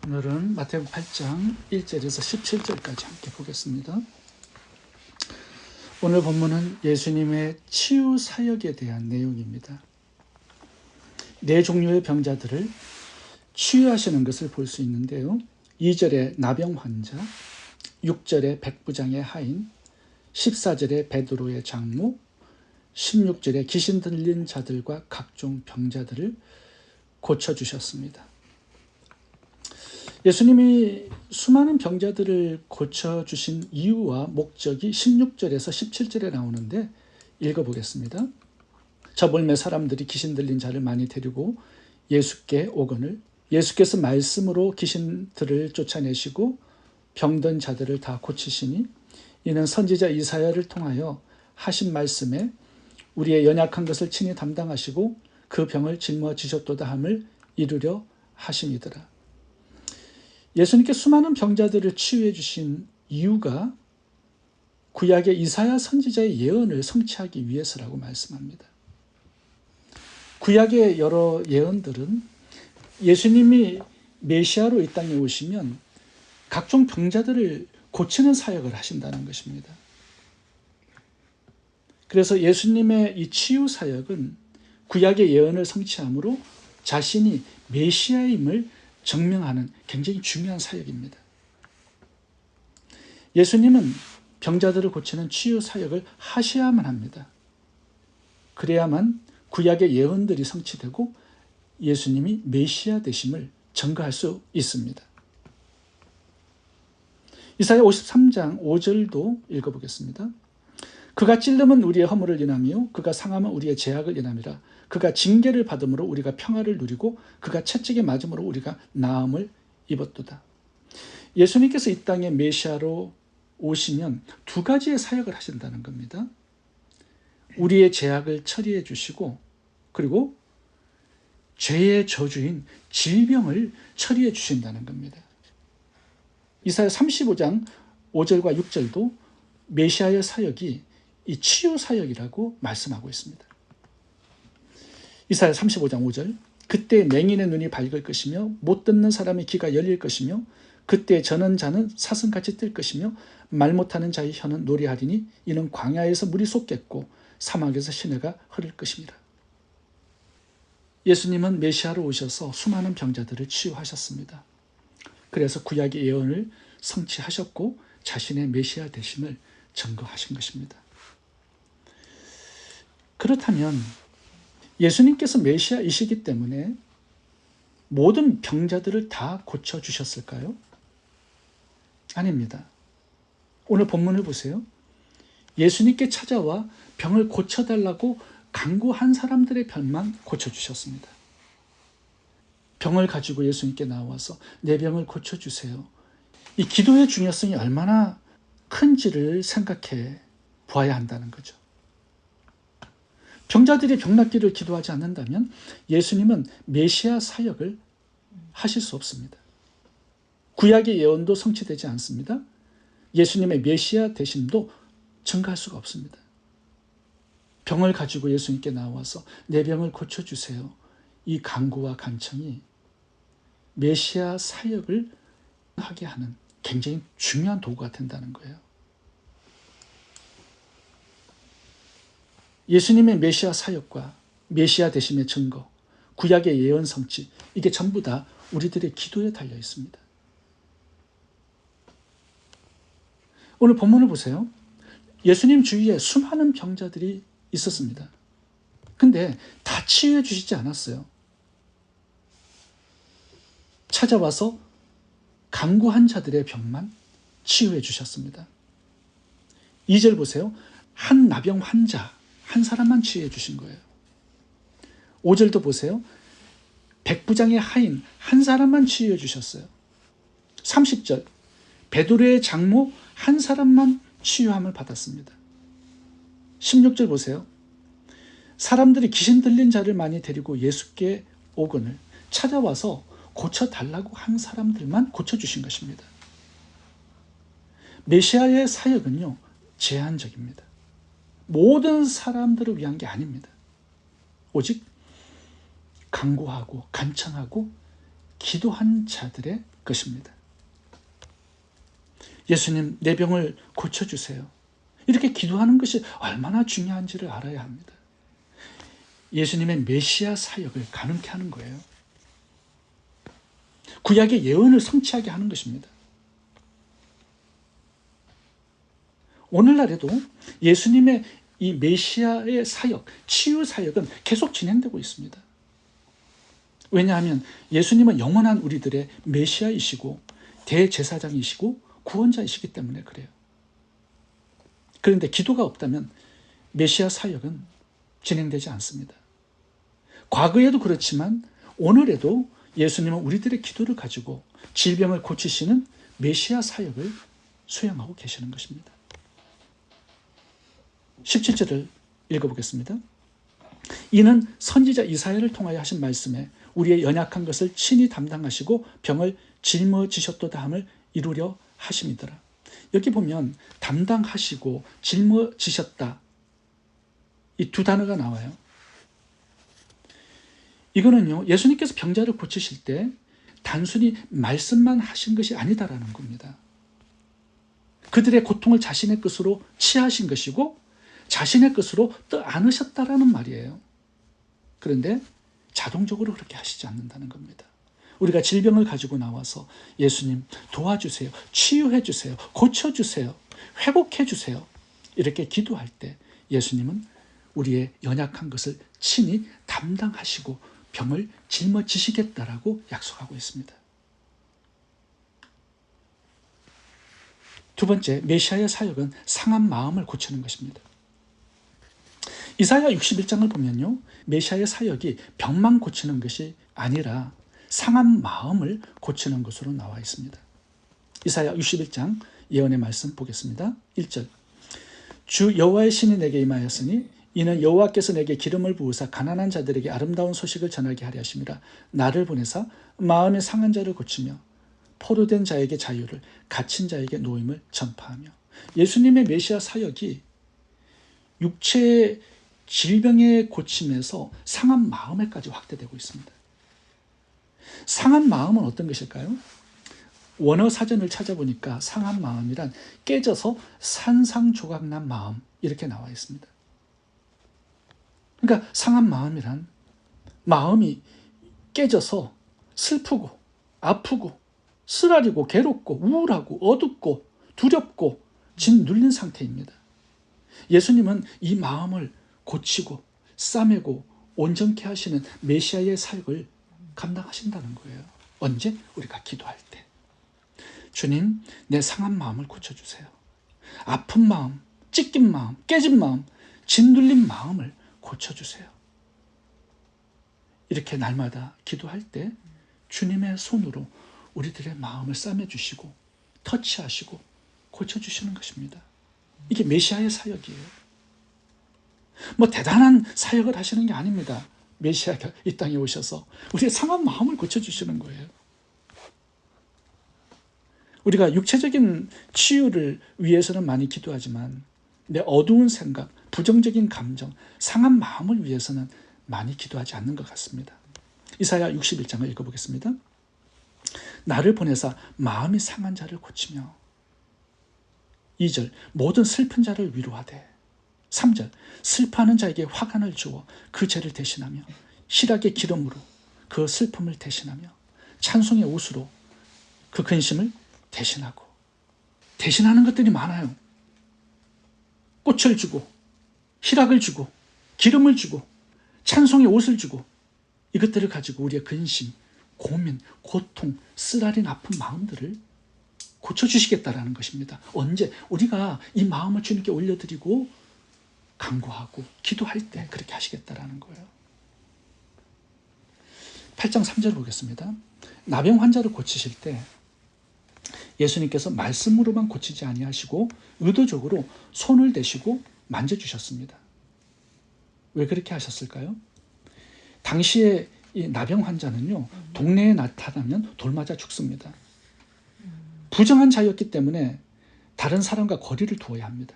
오늘은 마태복음 8장 1절에서 17절까지 함께 보겠습니다. 오늘 본문은 예수님의 치유 사역에 대한 내용입니다. 네 종류의 병자들을 치유하시는 것을 볼 수 있는데요. 2절에 나병 환자, 6절에 백부장의 하인, 14절에 베드로의 장모, 16절에 귀신 들린 자들과 각종 병자들을 고쳐주셨습니다. 예수님이 수많은 병자들을 고쳐주신 이유와 목적이 16절에서 17절에 나오는데 읽어보겠습니다. 저 몰매 사람들이 귀신 들린 자를 많이 데리고 예수께 오거늘 예수께서 말씀으로 귀신들을 쫓아내시고 병든 자들을 다 고치시니 이는 선지자 이사야를 통하여 하신 말씀에 우리의 연약한 것을 친히 담당하시고 그 병을 짊어지셨도다 함을 이루려 하심이더라. 예수님께 수많은 병자들을 치유해 주신 이유가 구약의 이사야 선지자의 예언을 성취하기 위해서라고 말씀합니다. 구약의 여러 예언들은 예수님이 메시아로 이 땅에 오시면 각종 병자들을 고치는 사역을 하신다는 것입니다. 그래서 예수님의 이 치유 사역은 구약의 예언을 성취함으로 자신이 메시아임을 증명하는 굉장히 중요한 사역입니다. 예수님은 병자들을 고치는 치유 사역을 하셔야만 합니다. 그래야만 구약의 예언들이 성취되고 예수님이 메시아 되심을 증거할 수 있습니다. 이사야 53장 5절도 읽어보겠습니다. 그가 찔름은 우리의 허물을 인하며 그가 상함은 우리의 죄악을 인함이라. 그가 징계를 받음으로 우리가 평화를 누리고 그가 채찍에 맞음으로 우리가 나음을 입었도다. 예수님께서 이 땅에 메시아로 오시면 두 가지의 사역을 하신다는 겁니다. 우리의 죄악을 처리해 주시고 그리고 죄의 저주인 질병을 처리해 주신다는 겁니다. 이사야 35장 5절과 6절도 메시아의 사역이 이 치유 사역이라고 말씀하고 있습니다. 이사야 35장 5절 그때 맹인의 눈이 밝을 것이며 못 듣는 사람의 귀가 열릴 것이며 그때 저는 자는 사슴같이 뜰 것이며 말 못하는 자의 혀는 노래하리니 이는 광야에서 물이 솟겠고 사막에서 시내가 흐를 것입니다. 예수님은 메시아로 오셔서 수많은 병자들을 치유하셨습니다. 그래서 구약의 예언을 성취하셨고 자신의 메시아 되심을 증거하신 것입니다. 그렇다면 예수님께서 메시아이시기 때문에 모든 병자들을 다 고쳐주셨을까요? 아닙니다. 오늘 본문을 보세요. 예수님께 찾아와 병을 고쳐달라고 간구한 사람들의 병만 고쳐주셨습니다. 병을 가지고 예수님께 나와서 내 병을 고쳐주세요. 이 기도의 중요성이 얼마나 큰지를 생각해 보아야 한다는 거죠. 병자들이 병 낫기를 기도하지 않는다면 예수님은 메시아 사역을 하실 수 없습니다. 구약의 예언도 성취되지 않습니다. 예수님의 메시아 되심도 증거할 수가 없습니다. 병을 가지고 예수님께 나와서 내 병을 고쳐주세요. 이 간구와 간청이 메시아 사역을 하게 하는 굉장히 중요한 도구가 된다는 거예요. 예수님의 메시아 사역과 메시아 되심의 증거, 구약의 예언 성취, 이게 전부 다 우리들의 기도에 달려 있습니다. 오늘 본문을 보세요. 예수님 주위에 수많은 병자들이 있었습니다. 근데 다 치유해 주시지 않았어요. 찾아와서 간구한 자들의 병만 치유해 주셨습니다. 2절 보세요. 한 나병 환자 한 사람만 치유해 주신 거예요. 5절도 보세요. 백부장의 하인 한 사람만 치유해 주셨어요. 30절 베드로의 장모 한 사람만 치유함을 받았습니다. 16절 보세요. 사람들이 귀신 들린 자를 많이 데리고 예수께 오거늘 찾아와서 고쳐달라고 한 사람들만 고쳐주신 것입니다. 메시아의 사역은요, 제한적입니다. 모든 사람들을 위한 게 아닙니다. 오직 간구하고 간청하고 기도한 자들의 것입니다. 예수님, 내 병을 고쳐주세요. 이렇게 기도하는 것이 얼마나 중요한지를 알아야 합니다. 예수님의 메시아 사역을 가능케 하는 거예요. 구약의 예언을 성취하게 하는 것입니다. 오늘날에도 예수님의 이 메시아의 사역, 치유 사역은 계속 진행되고 있습니다. 왜냐하면 예수님은 영원한 우리들의 메시아이시고 대제사장이시고 구원자이시기 때문에 그래요. 그런데 기도가 없다면 메시아 사역은 진행되지 않습니다. 과거에도 그렇지만 오늘에도 예수님은 우리들의 기도를 가지고 질병을 고치시는 메시아 사역을 수행하고 계시는 것입니다. 17절을 읽어보겠습니다. 이는 선지자 이사야를 통하여 하신 말씀에 우리의 연약한 것을 친히 담당하시고 병을 짊어지셨도다 함을 이루려 하심이더라. 여기 보면 담당하시고 짊어지셨다, 이 두 단어가 나와요. 이거는요, 예수님께서 병자를 고치실 때 단순히 말씀만 하신 것이 아니다라는 겁니다. 그들의 고통을 자신의 것으로 취하신 것이고 자신의 것으로 떠안으셨다라는 말이에요. 그런데 자동적으로 그렇게 하시지 않는다는 겁니다. 우리가 질병을 가지고 나와서 예수님 도와주세요, 치유해 주세요, 고쳐주세요, 회복해 주세요, 이렇게 기도할 때 예수님은 우리의 연약한 것을 친히 담당하시고 병을 짊어지시겠다라고 약속하고 있습니다. 두 번째, 메시아의 사역은 상한 마음을 고치는 것입니다. 이사야 61장을 보면요, 메시아의 사역이 병만 고치는 것이 아니라 상한 마음을 고치는 것으로 나와 있습니다. 이사야 61장 예언의 말씀 보겠습니다. 1절, 주 여호와의 신이 내게 임하였으니 이는 여호와께서 내게 기름을 부으사 가난한 자들에게 아름다운 소식을 전하게 하려 하심이라. 나를 보내사 마음이 상한 자를 고치며 포로된 자에게 자유를, 갇힌 자에게 노임을 전파하며. 예수님의 메시아 사역이 육체의 질병의 고침에서 상한 마음에까지 확대되고 있습니다. 상한 마음은 어떤 것일까요? 원어 사전을 찾아보니까 상한 마음이란 깨져서 산상조각난 마음, 이렇게 나와 있습니다. 그러니까 상한 마음이란 마음이 깨져서 슬프고 아프고 쓰라리고 괴롭고 우울하고 어둡고 두렵고 짓눌린 상태입니다. 예수님은 이 마음을 고치고 싸매고 온전케 하시는 메시아의 사역을 감당하신다는 거예요. 언제? 우리가 기도할 때. 주님, 내 상한 마음을 고쳐주세요. 아픈 마음, 찢긴 마음, 깨진 마음, 짓눌린 마음을 고쳐주세요. 이렇게 날마다 기도할 때 주님의 손으로 우리들의 마음을 싸매주시고 터치하시고 고쳐주시는 것입니다. 이게 메시아의 사역이에요. 뭐 대단한 사역을 하시는 게 아닙니다. 메시아가 이 땅에 오셔서 우리의 상한 마음을 고쳐주시는 거예요. 우리가 육체적인 치유를 위해서는 많이 기도하지만 내 어두운 생각, 부정적인 감정, 상한 마음을 위해서는 많이 기도하지 않는 것 같습니다. 이사야 61장을 읽어보겠습니다. 나를 보내사 마음이 상한 자를 고치며. 2절, 모든 슬픈 자를 위로하되. 3절, 슬퍼하는 자에게 화관을 주어 그 죄를 대신하며 희락의 기름으로 그 슬픔을 대신하며 찬송의 옷으로 그 근심을 대신하고. 대신하는 것들이 많아요. 꽃을 주고 희락을 주고 기름을 주고 찬송의 옷을 주고, 이것들을 가지고 우리의 근심, 고민, 고통, 쓰라린 아픈 마음들을 고쳐주시겠다라는 것입니다. 언제? 우리가 이 마음을 주님께 올려드리고 간구하고 기도할 때 그렇게 하시겠다라는 거예요. 8장 3절 보겠습니다. 나병 환자를 고치실 때 예수님께서 말씀으로만 고치지 아니하시고 의도적으로 손을 대시고 만져주셨습니다. 왜 그렇게 하셨을까요? 당시에 이 나병 환자는요, 동네에 나타나면 돌 맞아 죽습니다. 부정한 자였기 때문에 다른 사람과 거리를 두어야 합니다.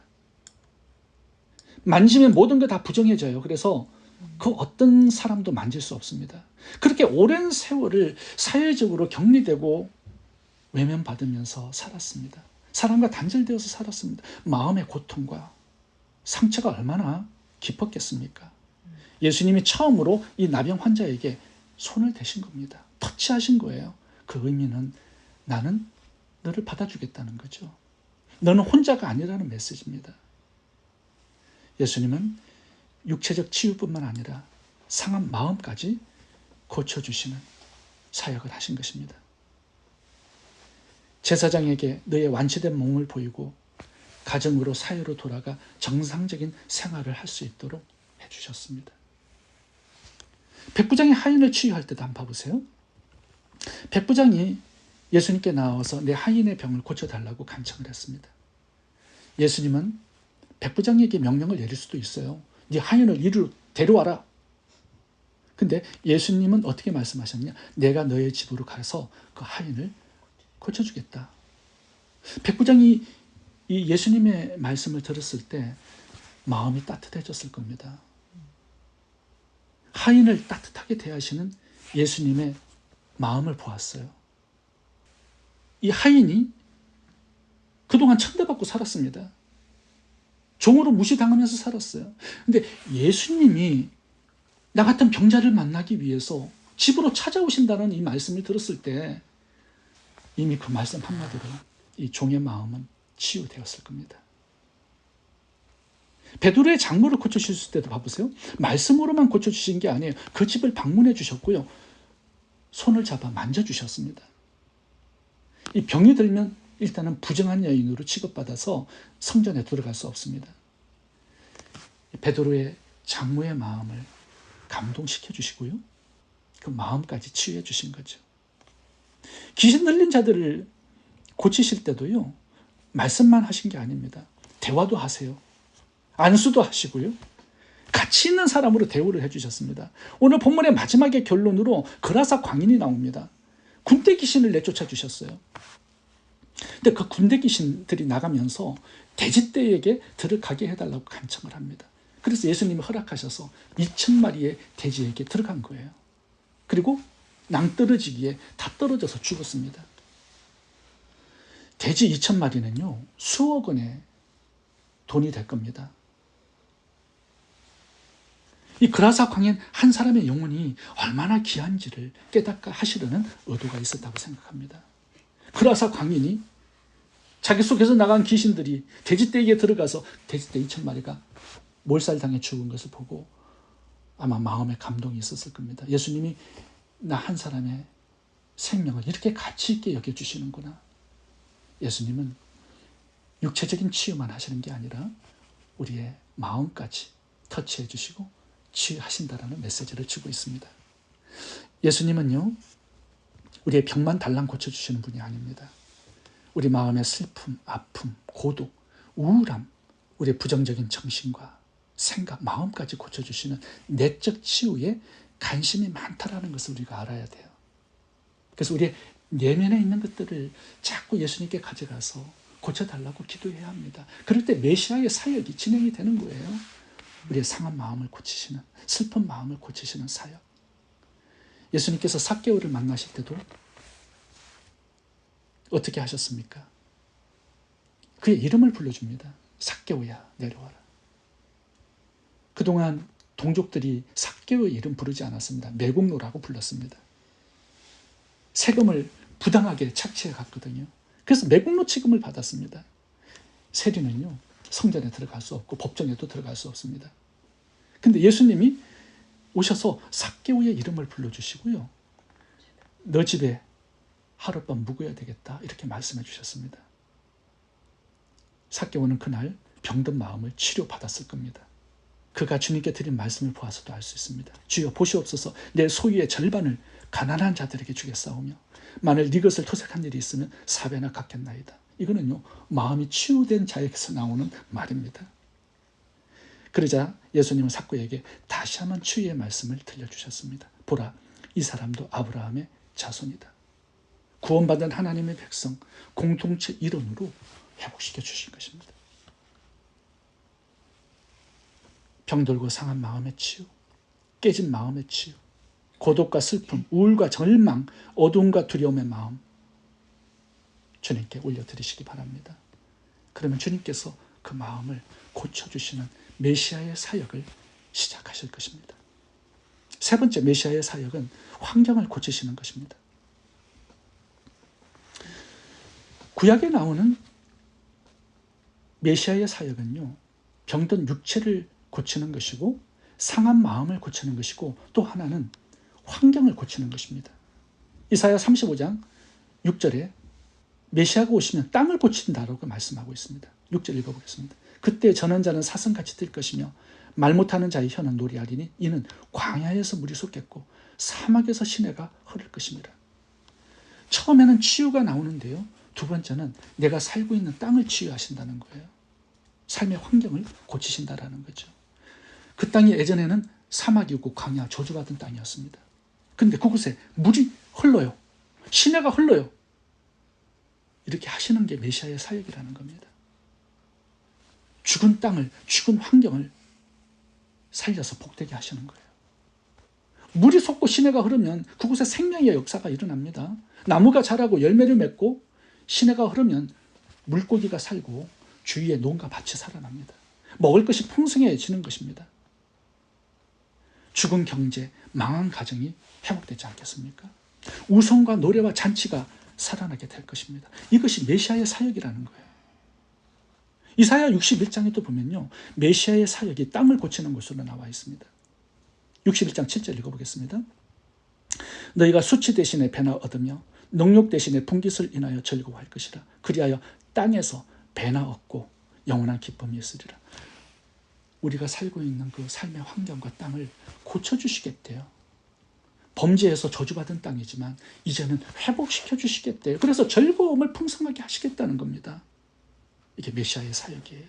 만지면 모든 게 다 부정해져요. 그래서 그 어떤 사람도 만질 수 없습니다. 그렇게 오랜 세월을 사회적으로 격리되고 외면받으면서 살았습니다. 사람과 단절되어서 살았습니다. 마음의 고통과 상처가 얼마나 깊었겠습니까? 예수님이 처음으로 이 나병 환자에게 손을 대신 겁니다. 터치하신 거예요. 그 의미는 나는 너를 받아주겠다는 거죠. 너는 혼자가 아니라는 메시지입니다. 예수님은 육체적 치유뿐만 아니라 상한 마음까지 고쳐주시는 사역을 하신 것입니다. 제사장에게 너의 완치된 몸을 보이고 가정으로 사회로 돌아가 정상적인 생활을 할 수 있도록 해주셨습니다. 백부장이 하인을 치유할 때도 한번 봐보세요. 백부장이 예수님께 나와서 내 하인의 병을 고쳐달라고 간청을 했습니다. 예수님은 백부장에게 명령을 내릴 수도 있어요. 네 하인을 이리로 데려와라. 근데 예수님은 어떻게 말씀하셨냐? 내가 너의 집으로 가서 그 하인을 고쳐주겠다. 백부장이 이 예수님의 말씀을 들었을 때 마음이 따뜻해졌을 겁니다. 하인을 따뜻하게 대하시는 예수님의 마음을 보았어요. 이 하인이 그동안 천대받고 살았습니다. 종으로 무시당하면서 살았어요. 근데 예수님이 나 같은 병자를 만나기 위해서 집으로 찾아오신다는 이 말씀을 들었을 때 이미 그 말씀 한마디로 이 종의 마음은 치유되었을 겁니다. 베드로의 장모를 고쳐주실 때도 봐보세요. 말씀으로만 고쳐주신 게 아니에요. 그 집을 방문해 주셨고요. 손을 잡아 만져주셨습니다. 이 병이 들면 일단은 부정한 여인으로 취급받아서 성전에 들어갈 수 없습니다. 베드로의 장모의 마음을 감동시켜 주시고요. 그 마음까지 치유해 주신 거죠. 귀신 들린 자들을 고치실 때도요. 말씀만 하신 게 아닙니다. 대화도 하세요. 안수도 하시고요. 가치 있는 사람으로 대우를 해주셨습니다. 오늘 본문의 마지막의 결론으로 그라사 광인이 나옵니다. 군대 귀신을 내쫓아 주셨어요. 근데 그 군대 귀신들이 나가면서 돼지떼에게 들어가게 해달라고 간청을 합니다. 그래서 예수님이 허락하셔서 2,000마리의 돼지에게 들어간 거예요. 그리고 낭떠러지기에 다 떨어져서 죽었습니다. 돼지 2,000마리는요 수억 원의 돈이 될 겁니다. 이 그라사 광인 한 사람의 영혼이 얼마나 귀한지를 깨닫게 하시려는 의도가 있었다고 생각합니다. 그라사 광인이 자기 속에서 나간 귀신들이 돼지떼에게 들어가서 돼지떼 2,000마리가 몰살당해 죽은 것을 보고 아마 마음에 감동이 있었을 겁니다. 예수님이 나 한 사람의 생명을 이렇게 가치 있게 여겨주시는구나. 예수님은 육체적인 치유만 하시는 게 아니라 우리의 마음까지 터치해 주시고 치유하신다라는 메시지를 주고 있습니다. 예수님은요, 우리의 병만 달랑 고쳐주시는 분이 아닙니다. 우리 마음의 슬픔, 아픔, 고독, 우울함, 우리의 부정적인 정신과 생각, 마음까지 고쳐주시는 내적 치유에 관심이 많다라는 것을 우리가 알아야 돼요. 그래서 우리의 내면에 있는 것들을 자꾸 예수님께 가져가서 고쳐달라고 기도해야 합니다. 그럴 때 메시아의 사역이 진행이 되는 거예요. 우리의 상한 마음을 고치시는, 슬픈 마음을 고치시는 사역. 예수님께서 삭개오를 만나실 때도 어떻게 하셨습니까? 그의 이름을 불러줍니다. 삭개오야, 내려와라. 그동안 동족들이 삭개오의 이름 부르지 않았습니다. 매국노라고 불렀습니다. 세금을 부당하게 착취해 갔거든요. 그래서 매국노 취급을 받았습니다. 세리는요, 성전에 들어갈 수 없고 법정에도 들어갈 수 없습니다. 근데 예수님이 오셔서 삭개오의 이름을 불러주시고요. 너 집에 하룻밤 묵어야 되겠다 이렇게 말씀해 주셨습니다. 삭개오는 그날 병든 마음을 치료받았을 겁니다. 그가 주님께 드린 말씀을 보아서도 알 수 있습니다. 주여 보시옵소서, 내 소유의 절반을 가난한 자들에게 주겠사오며 만일 네 것을 토색한 일이 있으면 4배나 갚겠나이다. 이거는요, 마음이 치유된 자에게서 나오는 말입니다. 그러자 예수님은 삭개오에게 다시 한번 치유의 말씀을 들려주셨습니다. 보라, 이 사람도 아브라함의 자손이다. 구원받은 하나님의 백성, 공동체 일원으로 회복시켜 주신 것입니다. 병들고 상한 마음의 치유, 깨진 마음의 치유, 고독과 슬픔, 우울과 절망, 어두움과 두려움의 마음, 주님께 올려드리시기 바랍니다. 그러면 주님께서 그 마음을 고쳐주시는 메시아의 사역을 시작하실 것입니다. 세 번째 메시아의 사역은 환경을 고치시는 것입니다. 구약에 나오는 메시아의 사역은요, 병든 육체를 고치는 것이고 상한 마음을 고치는 것이고 또 하나는 환경을 고치는 것입니다. 이사야 35장 6절에 메시아가 오시면 땅을 고친다라고 말씀하고 있습니다. 6절 읽어보겠습니다. 그때 전원자는 사슴같이 뛸 것이며 말 못하는 자의 혀는 노래하리니 이는 광야에서 물이 솟겠고 사막에서 시내가 흐를 것입니다. 처음에는 치유가 나오는데요, 두 번째는 내가 살고 있는 땅을 치유하신다는 거예요. 삶의 환경을 고치신다라는 거죠. 그 땅이 예전에는 사막이고 광야, 저주받은 땅이었습니다. 그런데 그곳에 물이 흘러요. 시내가 흘러요. 이렇게 하시는 게 메시아의 사역이라는 겁니다. 죽은 땅을, 죽은 환경을 살려서 복되게 하시는 거예요. 물이 솟고 시내가 흐르면 그곳에 생명의 역사가 일어납니다. 나무가 자라고 열매를 맺고 시내가 흐르면 물고기가 살고 주위에 논과 밭이 살아납니다. 먹을 것이 풍성해지는 것입니다. 죽은 경제, 망한 가정이 회복되지 않겠습니까? 우성과 노래와 잔치가 살아나게 될 것입니다. 이것이 메시아의 사역이라는 거예요. 이사야 61장에도 보면요, 메시아의 사역이 땅을 고치는 것으로 나와 있습니다. 61장 7절 읽어보겠습니다. 너희가 수치 대신에 배나 얻으며 농욕 대신에 분깃을 인하여 즐거워할 것이라. 그리하여 땅에서 배나 얻고 영원한 기쁨이 있으리라. 우리가 살고 있는 그 삶의 환경과 땅을 고쳐주시겠대요. 범죄에서 저주받은 땅이지만 이제는 회복시켜 주시겠대요. 그래서 즐거움을 풍성하게 하시겠다는 겁니다. 이게 메시아의 사역이에요.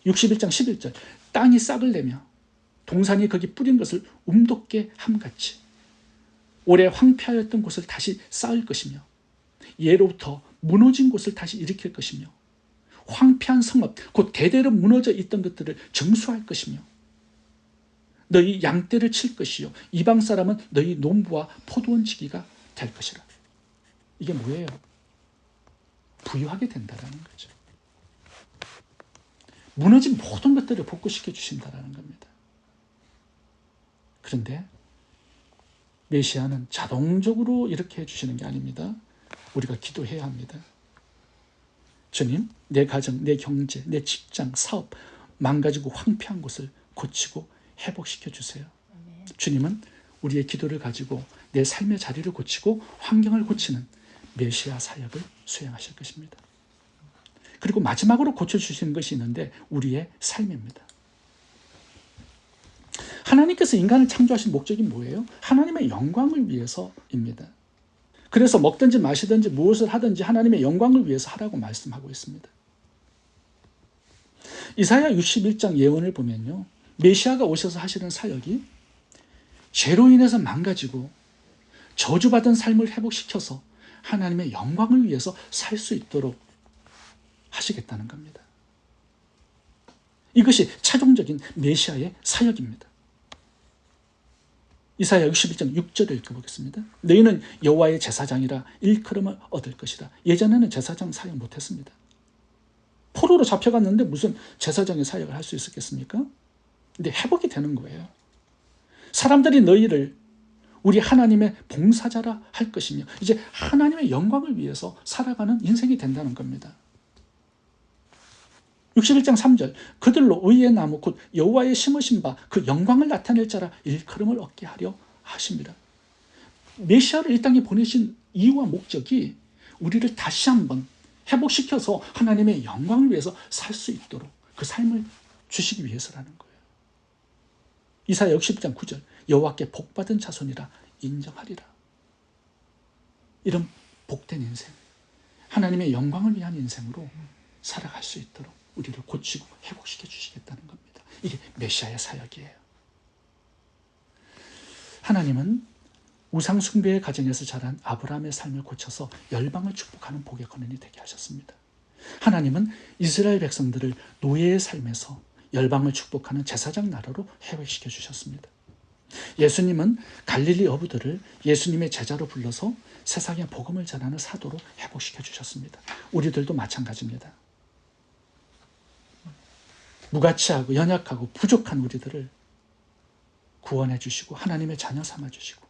61장 11절 땅이 싹을 내며 동산이 거기 뿌린 것을 움돋게 함같이 오래 황폐하였던 곳을 다시 쌓을 것이며 예로부터 무너진 곳을 다시 일으킬 것이며 황폐한 성읍 곧 대대로 무너져 있던 것들을 정수할 것이며 너희 양떼를 칠 것이요 이방 사람은 너희 농부와 포도원지기가 될 것이라. 이게 뭐예요? 부유하게 된다라는 거죠. 무너진 모든 것들을 복구시켜 주신다라는 겁니다. 그런데 메시아는 자동적으로 이렇게 해주시는 게 아닙니다. 우리가 기도해야 합니다. 주님, 내 가정, 내 경제, 내 직장, 사업 망가지고 황폐한 곳을 고치고 회복시켜 주세요. 주님은 우리의 기도를 가지고 내 삶의 자리를 고치고 환경을 고치는 메시아 사역을 수행하실 것입니다. 그리고 마지막으로 고쳐주시는 것이 있는데 우리의 삶입니다. 하나님께서 인간을 창조하신 목적이 뭐예요? 하나님의 영광을 위해서입니다. 그래서 먹든지 마시든지 무엇을 하든지 하나님의 영광을 위해서 하라고 말씀하고 있습니다. 이사야 61장 예언을 보면요, 메시아가 오셔서 하시는 사역이 죄로 인해서 망가지고 저주받은 삶을 회복시켜서 하나님의 영광을 위해서 살 수 있도록 하시겠다는 겁니다. 이것이 최종적인 메시아의 사역입니다. 이사야 61장 6절을 읽어보겠습니다. 너희는 여호와의 제사장이라 일컬음을 얻을 것이다. 예전에는 제사장 사역 못했습니다. 포로로 잡혀갔는데 무슨 제사장의 사역을 할 수 있었겠습니까? 근데 회복이 되는 거예요. 사람들이 너희를 우리 하나님의 봉사자라 할 것이며 이제 하나님의 영광을 위해서 살아가는 인생이 된다는 겁니다. 61장 3절 그들로 의의 나무 곧 여호와의 심으신 바 그 영광을 나타낼 자라 일컬음을 얻게 하려 하십니다. 메시아를 이 땅에 보내신 이유와 목적이 우리를 다시 한번 회복시켜서 하나님의 영광을 위해서 살 수 있도록 그 삶을 주시기 위해서라는 거예요. 이사야 60장 9절 여호와께 복받은 자손이라 인정하리라. 이런 복된 인생, 하나님의 영광을 위한 인생으로 살아갈 수 있도록 우리를 고치고 회복시켜 주시겠다는 겁니다. 이게 메시아의 사역이에요. 하나님은 우상 숭배의 가정에서 자란 아브라함의 삶을 고쳐서 열방을 축복하는 복의 근원이 되게 하셨습니다. 하나님은 이스라엘 백성들을 노예의 삶에서 열방을 축복하는 제사장 나라로 회복시켜 주셨습니다. 예수님은 갈릴리 어부들을 예수님의 제자로 불러서 세상에 복음을 전하는 사도로 회복시켜 주셨습니다. 우리들도 마찬가지입니다. 무가치하고 연약하고 부족한 우리들을 구원해 주시고 하나님의 자녀 삼아 주시고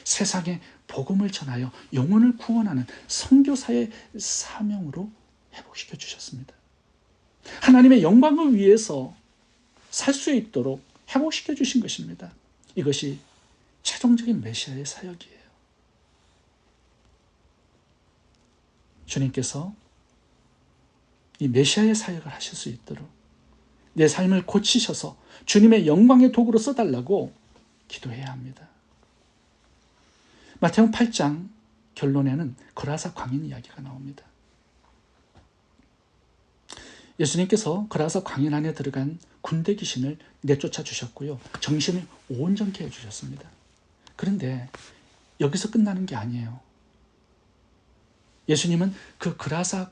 세상에 복음을 전하여 영혼을 구원하는 선교사의 사명으로 회복시켜 주셨습니다. 하나님의 영광을 위해서 살 수 있도록 회복시켜 주신 것입니다. 이것이 최종적인 메시아의 사역이에요. 주님께서 이 메시아의 사역을 하실 수 있도록 내 삶을 고치셔서 주님의 영광의 도구로 써달라고 기도해야 합니다. 마태복음 8장 결론에는 거라사 광인 이야기가 나옵니다. 예수님께서 거라사 광인 안에 들어간 군대 귀신을 내쫓아 주셨고요. 정신을 온전케 해주셨습니다. 그런데 여기서 끝나는 게 아니에요. 예수님은 그 거라사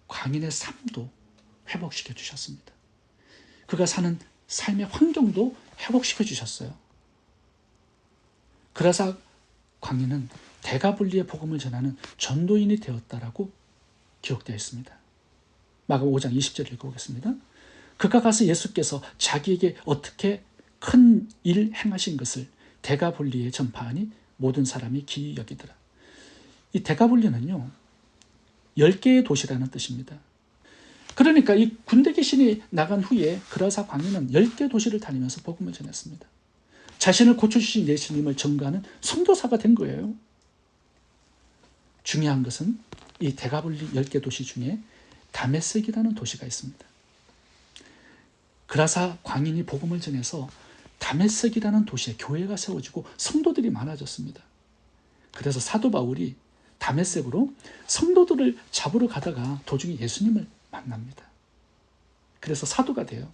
광인의 삶도 회복시켜 주셨습니다. 그가 사는 삶의 환경도 회복시켜 주셨어요. 거라사 광인은 대가불리의 복음을 전하는 전도인이 되었다라고 기록되어 있습니다. 마가복음 5장 20절 읽어보겠습니다. 그가 가서 예수께서 자기에게 어떻게 큰 일 행하신 것을 대가불리에 전파하니 모든 사람이 기이 여기더라. 이 대가불리는요 10개의 도시라는 뜻입니다. 그러니까 이 군대 귀신이 나간 후에 거라사 광인은 10개 도시를 다니면서 복음을 전했습니다. 자신을 고쳐주신 예수님을 전가하는 선도사가 된 거예요. 중요한 것은 이 대가불리 10개 도시 중에 다메섹이라는 도시가 있습니다. 거라사 광인이 복음을 전해서 다메섹이라는 도시에 교회가 세워지고 성도들이 많아졌습니다. 그래서 사도 바울이 다메섹으로 성도들을 잡으러 가다가 도중에 예수님을 만납니다. 그래서 사도가 돼요.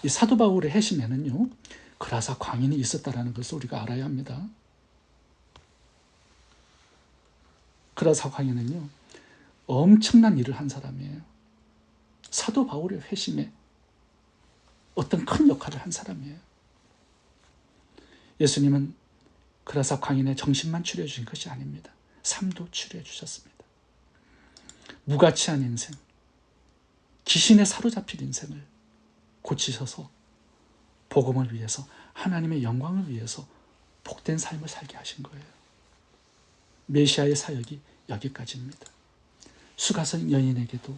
이 사도 바울의 해심에는요 거라사 광인이 있었다는 것을 우리가 알아야 합니다. 거라사 광인은요 엄청난 일을 한 사람이에요. 사도 바울의 회심에 어떤 큰 역할을 한 사람이에요. 예수님은 거라사 광인의 정신만 치료해 주신 것이 아닙니다. 삶도 치료해 주셨습니다. 무가치한 인생, 귀신에 사로잡힌 인생을 고치셔서 복음을 위해서 하나님의 영광을 위해서 복된 삶을 살게 하신 거예요. 메시아의 사역이 여기까지입니다. 수가성 여인에게도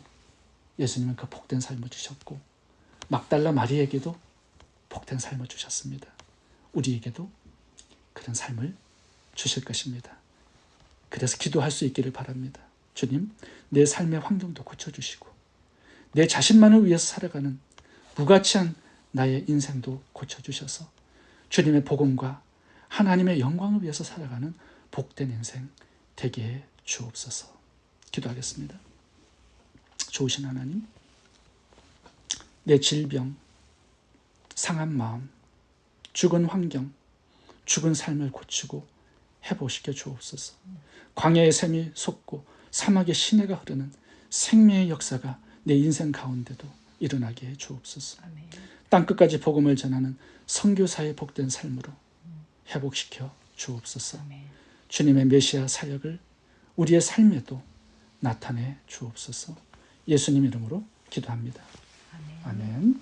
예수님은 그 복된 삶을 주셨고 막달라 마리에게도 복된 삶을 주셨습니다. 우리에게도 그런 삶을 주실 것입니다. 그래서 기도할 수 있기를 바랍니다. 주님, 내 삶의 환경도 고쳐주시고 내 자신만을 위해서 살아가는 무가치한 나의 인생도 고쳐주셔서 주님의 복음과 하나님의 영광을 위해서 살아가는 복된 인생 되게 해 주옵소서. 기도하겠습니다. 좋으신 하나님, 내 질병, 상한 마음, 죽은 환경, 죽은 삶을 고치고 회복시켜 주옵소서. 광야의 샘이 솟고 사막의 시내가 흐르는 생명의 역사가 내 인생 가운데도 일어나게 해 주옵소서. 땅끝까지 복음을 전하는 선교사의 복된 삶으로 회복시켜 주옵소서. 주님의 메시아 사역을 우리의 삶에도 나타내 주옵소서. 예수님 이름으로 기도합니다. 아멘.